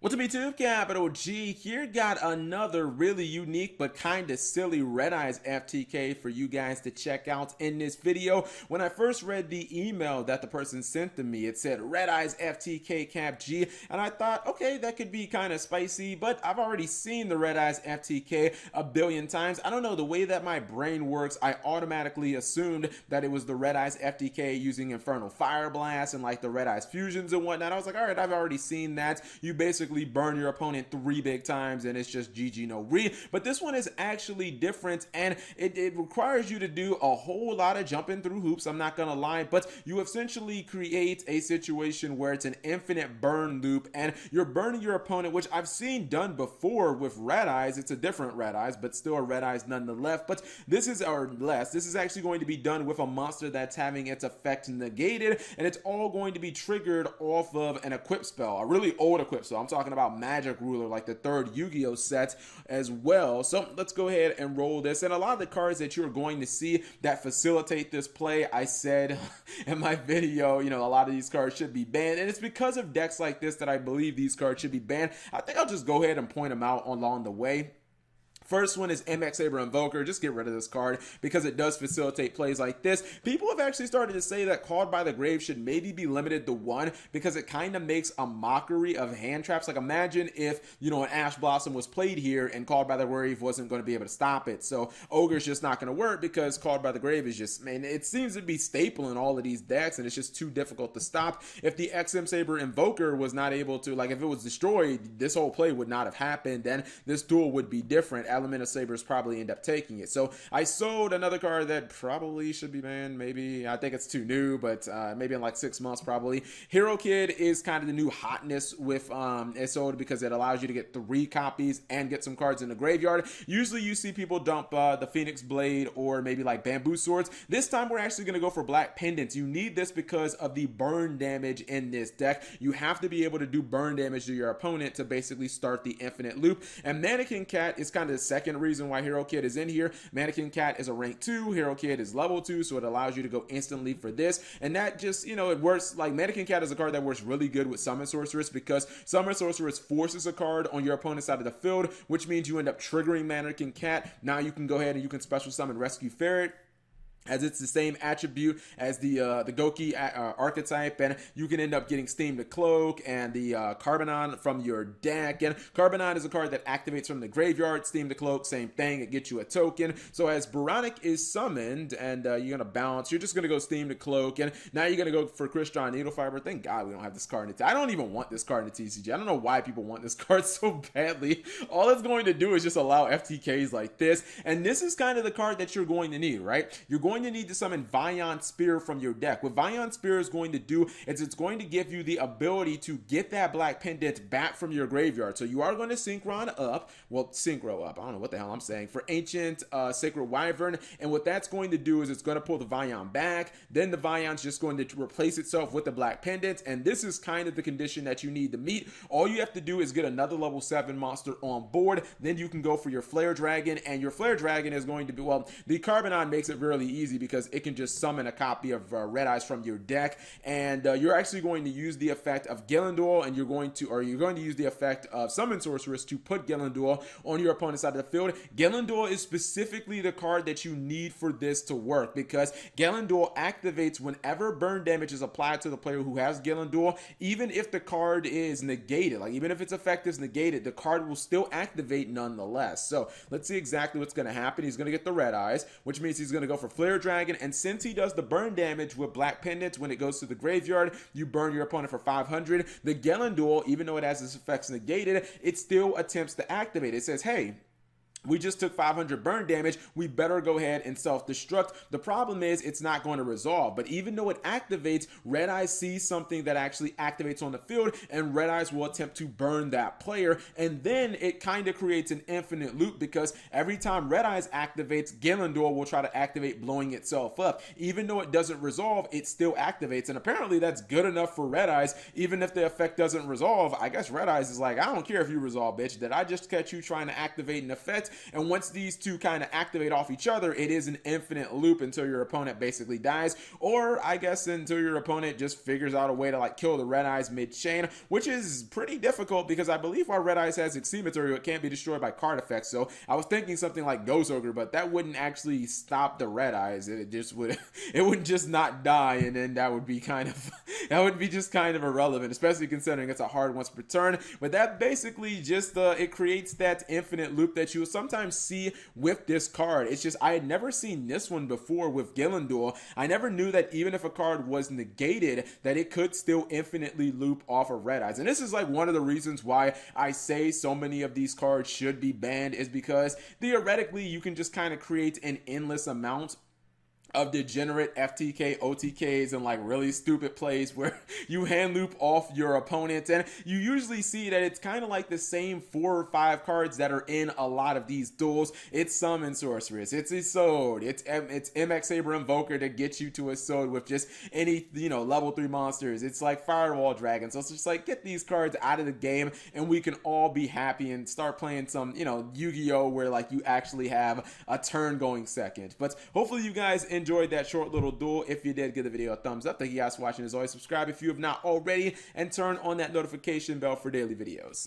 What's up YouTube, Capital G here, got another really unique but kinda silly Red Eyes FTK for you guys to check out in this video. When I first read the email that the person sent to me, it said Red Eyes FTK Cap G, and I thought, okay, that could be kinda spicy, but I've already seen the Red Eyes FTK a billion times. I don't know, the way that my brain works, I automatically assumed that it was the Red Eyes FTK using Infernal Fire Blast and like the Red Eyes fusions and whatnot. I was like, alright, I've already seen that. You basically burn your opponent 3 big times and it's just GG no re. But this one is actually different, and it requires you to do a whole lot of jumping through hoops, I'm not gonna lie, but you essentially create a situation where it's an infinite burn loop and you're burning your opponent, which I've seen done before with Red Eyes. It's a different Red Eyes, but still a Red Eyes nonetheless. But this is actually going to be done with a monster that's having its effect negated, and it's all going to be triggered off of an equip spell, a really old equip spell. I'm talking about Magic Ruler, like the 3rd Yu-Gi-Oh set as well. So let's go ahead and roll this. And a lot of the cards that you're going to see that facilitate this play, I said in my video, you know, a lot of these cards should be banned, and it's because of decks like this that I believe these cards should be banned. I think I'll just go ahead and point them out along the way. First one is MX Saber Invoker. Just get rid of this card because it does facilitate plays like this. People have actually started to say that Called by the Grave should maybe be limited to 1 because it kind of makes a mockery of hand traps. Like, imagine if, you know, an Ash Blossom was played here and Called by the Grave wasn't going to be able to stop it. So Ogre's just not going to work because Called by the Grave is just, man, it seems to be staple in all of these decks, and it's just too difficult to stop. If the XM Saber Invoker was not able to, like, if it was destroyed, this whole play would not have happened, then this duel would be different. Element of Sabers probably end up taking it. So I sold another card that probably should be banned. Maybe, I think it's too new, but maybe in like 6 months probably. Hero Kid is kind of the new hotness with it's sold because it allows you to get 3 copies and get some cards in the graveyard. Usually you see people dump the Phoenix Blade or maybe like Bamboo Swords. This time we're actually going to go for Black Pendants. You need this because of the burn damage in this deck. You have to be able to do burn damage to your opponent to basically start the infinite loop. And Mannequin Cat is kind of the second reason why Hero Kid is in here. Mannequin Cat is a rank 2, Hero Kid is level 2, so it allows you to go instantly for this, and that just, you know, it works. Like, Mannequin Cat is a card that works really good with Summon Sorceress because Summon Sorceress forces a card on your opponent's side of the field, which means you end up triggering Mannequin Cat. Now you can go ahead and you can special summon Rescue Ferret, as it's the same attribute as the Goki archetype, and you can end up getting Steam to Cloak and the Carbonon from your deck. And Carbonon is a card that activates from the graveyard. Steam to Cloak, same thing, it gets you a token. So as Boronic is summoned and you're gonna bounce, you're just gonna go Steam to Cloak, and now you're gonna go for Crystron Needle Fiber. Thank God we don't have this card in the I don't even want this card in the TCG. I don't know why people want this card so badly. All it's going to do is just allow FTKs like this, and this is kind of the card that you're going to need, right? You're going to need to summon Vion Spear from your deck. What Vion Spear is going to do is it's going to give you the ability to get that Black Pendant back from your graveyard. So you are going to synchron up, well, synchro up, I don't know what the hell I'm saying, for Ancient Sacred Wyvern, and what that's going to do is it's going to pull the Vion back, then the Vion's just going to replace itself with the Black Pendant, and this is kind of the condition that you need to meet. All you have to do is get another level 7 monster on board, then you can go for your Flare Dragon, and your Flare Dragon is going to be, well, the Carbonon makes it really easy because it can just summon a copy of Red Eyes from your deck, and you're actually going to use the effect of Gillandul, and you're going to use the effect of Summon Sorceress to put Gillandul on your opponent's side of the field. Gillandul is specifically the card that you need for this to work because Gillandul activates whenever burn damage is applied to the player who has Gillandul. Even if the card is negated, like even if its effect is negated, the card will still activate nonetheless. So let's see exactly what's going to happen. He's going to get the Red Eyes, which means he's going to go for Flare Dragon, and since he does the burn damage with Black Pendant, when it goes to the graveyard, you burn your opponent for 500. The Gillandul, even though it has its effects negated, it still attempts to activate. It says, hey, we just took 500 burn damage, we better go ahead and self-destruct. The problem is it's not going to resolve, but even though it activates, Red Eyes sees something that actually activates on the field, and Red Eyes will attempt to burn that player, and then it kind of creates an infinite loop because every time Red Eyes activates, Gillandul will try to activate, blowing itself up. Even though it doesn't resolve, it still activates, and apparently that's good enough for Red Eyes. Even if the effect doesn't resolve, I guess Red Eyes is like, I don't care if you resolve, bitch. Did I just catch you trying to activate an effect? And once these two kind of activate off each other, it is an infinite loop until your opponent basically dies, or I guess until your opponent just figures out a way to like kill the Red Eyes mid-chain, which is pretty difficult because I believe while Red Eyes has Extreme Material, it can't be destroyed by card effects. So I was thinking something like Ghost Ogre, but that wouldn't actually stop the Red Eyes. It just would, it would just not die, and then that would be kind of, that would be just kind of irrelevant, especially considering it's a hard once per turn. But that basically just, it creates that infinite loop that you will sometimes see with this card. It's just, I had never seen this one before with Gillandul. I never knew that even if a card was negated, that it could still infinitely loop off of Red Eyes. And this is like one of the reasons why I say so many of these cards should be banned, is because theoretically you can just kind of create an endless amount of degenerate FTK, OTKs, and like really stupid plays where you hand loop off your opponent. And you usually see that it's kind of like the same 4 or 5 cards that are in a lot of these duels. It's Summon Sorceress, it's Isolde, it's MX Saber Invoker to get you to Isolde with just any, you know, level 3 monsters. It's like Firewall Dragon. So it's just like, get these cards out of the game and we can all be happy and start playing some, you know, Yu-Gi-Oh! Where like you actually have a turn going second. But hopefully you guys enjoyed that short little duel. If you did, give the video a thumbs up. Thank you guys for watching. As always, subscribe if you have not already, and turn on that notification bell for daily videos.